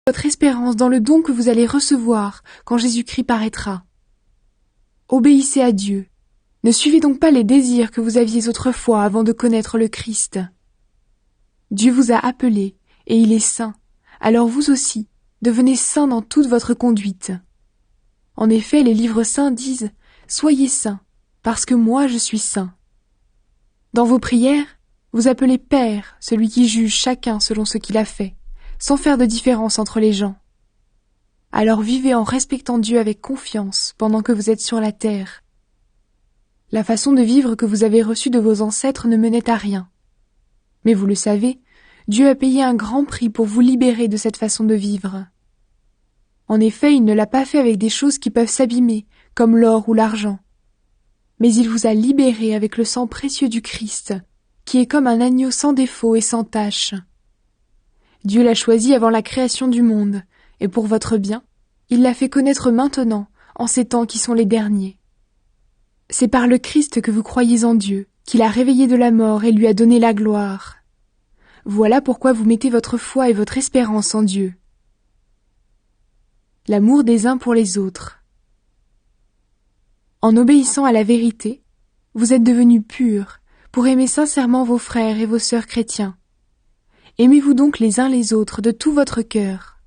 votre espérance dans le don que vous allez recevoir quand Jésus-Christ paraîtra. Obéissez à Dieu. Ne suivez donc pas les désirs que vous aviez autrefois avant de connaître le Christ. Dieu vous a appelé, et il est saint. Alors vous aussi, devenez saints dans toute votre conduite. En effet, les livres saints disent « Soyez saints, parce que moi je suis saint ». Dans vos prières, vous appelez Père celui qui juge chacun selon ce qu'il a fait, sans faire de différence entre les gens. Alors vivez en respectant Dieu avec confiance pendant que vous êtes sur la terre. La façon de vivre que vous avez reçue de vos ancêtres ne menait à rien. Mais vous le savez, Dieu a payé un grand prix pour vous libérer de cette façon de vivre. En effet, il ne l'a pas fait avec des choses qui peuvent s'abîmer, comme l'or ou l'argent. Mais il vous a libéré avec le sang précieux du Christ, qui est comme un agneau sans défaut et sans tache. Dieu l'a choisi avant la création du monde, et pour votre bien, il l'a fait connaître maintenant, en ces temps qui sont les derniers. C'est par le Christ que vous croyez en Dieu, qu'il a réveillé de la mort et lui a donné la gloire. Voilà pourquoi vous mettez votre foi et votre espérance en Dieu. L'amour des uns pour les autres. En obéissant à la vérité, vous êtes devenus purs pour aimer sincèrement vos frères et vos sœurs chrétiens. Aimez-vous donc les uns les autres de tout votre cœur.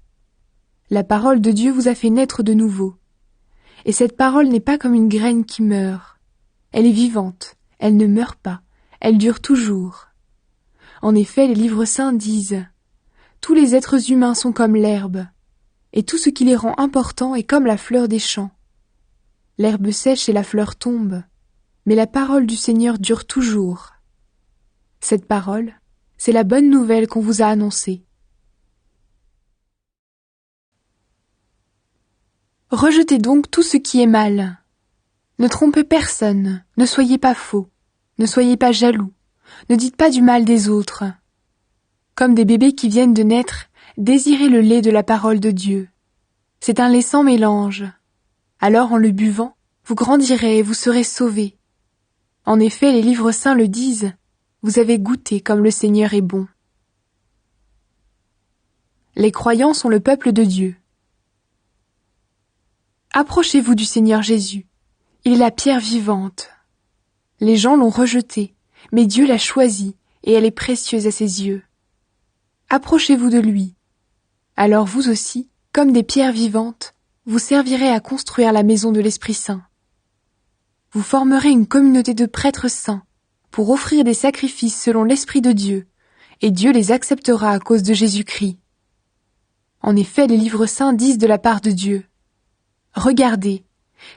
La parole de Dieu vous a fait naître de nouveau. Et cette parole n'est pas comme une graine qui meurt. Elle est vivante, elle ne meurt pas, elle dure toujours. En effet, les livres saints disent « Tous les êtres humains sont comme l'herbe, et tout ce qui les rend importants est comme la fleur des champs. L'herbe sèche et la fleur tombe, mais la parole du Seigneur dure toujours. » Cette parole, c'est la bonne nouvelle qu'on vous a annoncée. Rejetez donc tout ce qui est mal. Ne trompez personne, ne soyez pas faux, ne soyez pas jaloux, ne dites pas du mal des autres. Comme des bébés qui viennent de naître, désirez le lait de la parole de Dieu. C'est un lait sans mélange. Alors, en le buvant, vous grandirez et vous serez sauvés. En effet, les livres saints le disent, vous avez goûté comme le Seigneur est bon. Les croyants sont le peuple de Dieu. Approchez-vous du Seigneur Jésus. Il est la pierre vivante. Les gens l'ont rejetée, mais Dieu l'a choisie et elle est précieuse à ses yeux. Approchez-vous de lui. Alors vous aussi, comme des pierres vivantes, vous servirez à construire la maison de l'Esprit Saint. Vous formerez une communauté de prêtres saints pour offrir des sacrifices selon l'Esprit de Dieu, et Dieu les acceptera à cause de Jésus-Christ. En effet, les livres saints disent de la part de Dieu « Regardez,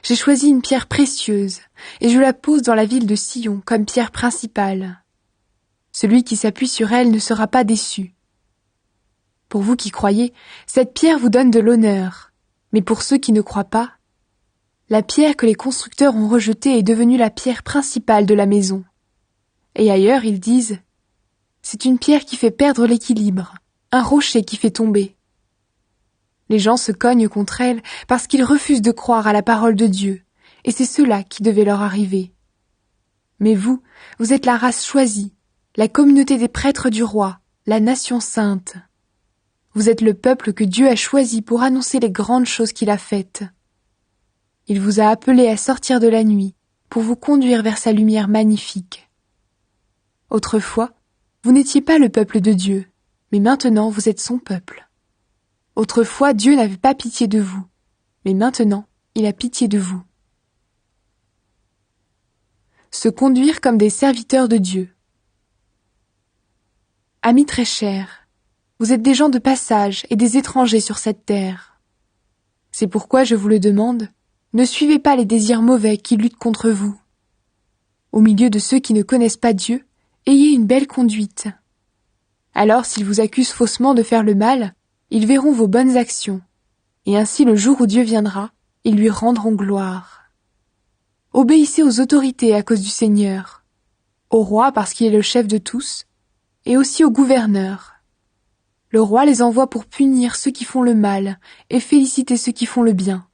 j'ai choisi une pierre précieuse, et je la pose dans la ville de Sion comme pierre principale. Celui qui s'appuie sur elle ne sera pas déçu. » Pour vous qui croyez, cette pierre vous donne de l'honneur, mais pour ceux qui ne croient pas, la pierre que les constructeurs ont rejetée est devenue la pierre principale de la maison. Et ailleurs, ils disent « C'est une pierre qui fait perdre l'équilibre, un rocher qui fait tomber. » Les gens se cognent contre elle parce qu'ils refusent de croire à la parole de Dieu, et c'est cela qui devait leur arriver. Mais vous, vous êtes la race choisie, la communauté des prêtres du roi, la nation sainte. Vous êtes le peuple que Dieu a choisi pour annoncer les grandes choses qu'il a faites. Il vous a appelé à sortir de la nuit pour vous conduire vers sa lumière magnifique. Autrefois, vous n'étiez pas le peuple de Dieu, mais maintenant vous êtes son peuple. Autrefois, Dieu n'avait pas pitié de vous, mais maintenant, il a pitié de vous. Se conduire comme des serviteurs de Dieu. Amis très chers, vous êtes des gens de passage et des étrangers sur cette terre. C'est pourquoi je vous le demande, ne suivez pas les désirs mauvais qui luttent contre vous. Au milieu de ceux qui ne connaissent pas Dieu, ayez une belle conduite. Alors, s'ils vous accusent faussement de faire le mal, ils verront vos bonnes actions, et ainsi le jour où Dieu viendra, ils lui rendront gloire. Obéissez aux autorités à cause du Seigneur, au roi parce qu'il est le chef de tous, et aussi au gouverneur. Le roi les envoie pour punir ceux qui font le mal et féliciter ceux qui font le bien.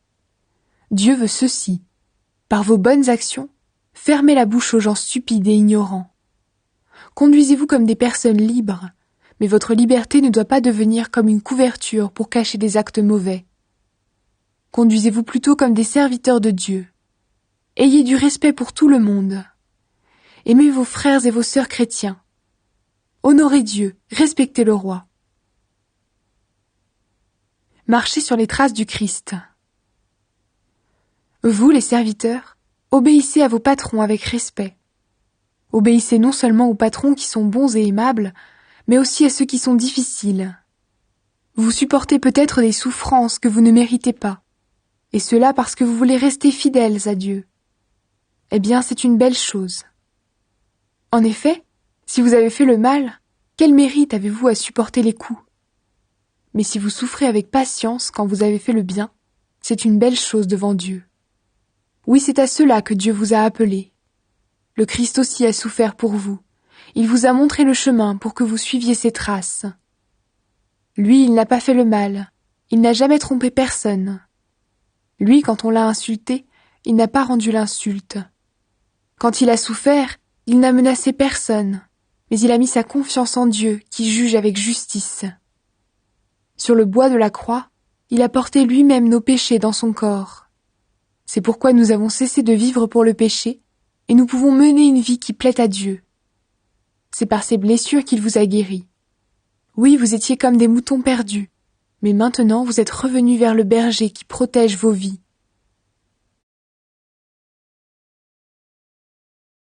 Dieu veut ceci. Par vos bonnes actions, fermez la bouche aux gens stupides et ignorants. Conduisez-vous comme des personnes libres, mais votre liberté ne doit pas devenir comme une couverture pour cacher des actes mauvais. Conduisez-vous plutôt comme des serviteurs de Dieu. Ayez du respect pour tout le monde. Aimez vos frères et vos sœurs chrétiens. Honorez Dieu, respectez le roi. Marchez sur les traces du Christ. Vous, les serviteurs, obéissez à vos patrons avec respect. Obéissez non seulement aux patrons qui sont bons et aimables, mais aussi à ceux qui sont difficiles. Vous supportez peut-être des souffrances que vous ne méritez pas, et cela parce que vous voulez rester fidèles à Dieu. Eh bien, c'est une belle chose. En effet, si vous avez fait le mal, quel mérite avez-vous à supporter les coups? Mais si vous souffrez avec patience quand vous avez fait le bien, c'est une belle chose devant Dieu. Oui, c'est à cela que Dieu vous a appelé. Le Christ aussi a souffert pour vous. Il vous a montré le chemin pour que vous suiviez ses traces. Lui, il n'a pas fait le mal. Il n'a jamais trompé personne. Lui, quand on l'a insulté, il n'a pas rendu l'insulte. Quand il a souffert, il n'a menacé personne, mais il a mis sa confiance en Dieu qui juge avec justice. Sur le bois de la croix, il a porté lui-même nos péchés dans son corps. C'est pourquoi nous avons cessé de vivre pour le péché, et nous pouvons mener une vie qui plaît à Dieu. C'est par ses blessures qu'il vous a guéris. Oui, vous étiez comme des moutons perdus, mais maintenant vous êtes revenus vers le berger qui protège vos vies.